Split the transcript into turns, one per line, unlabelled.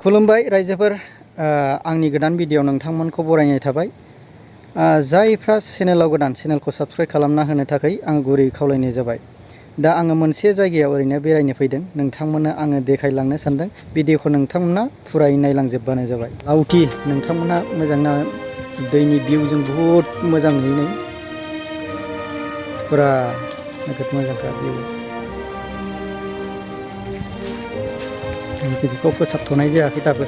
खुलुमबाय रायजोफोर, आंनि गोदान भिडिअ नोंथांमोनखौ बरायनाय थाबाय। जायफ्रा चेनेलाव गोदान, चेनेलखौ साबस्क्राइब खालामना होनो थाखाय आं गुरै खावलायनाय जाबाय। दा आङो मोनसे जायगायाव ओरैनो बेरायनो फैदों, नोंथांमोननो आङो देखायलांनो सानदों। भिडिअखौ नोंथांमोना फुरायै नायलांजोबबानो जाबाय। लावथि नोंथांमोना मोजां ना, दैनि भिउजों बुहुद मोजां नुयो, फुरा नोगोद मोजांखा भिउ। बेखौ फोसाबथ'नाय जायाखै दाबो।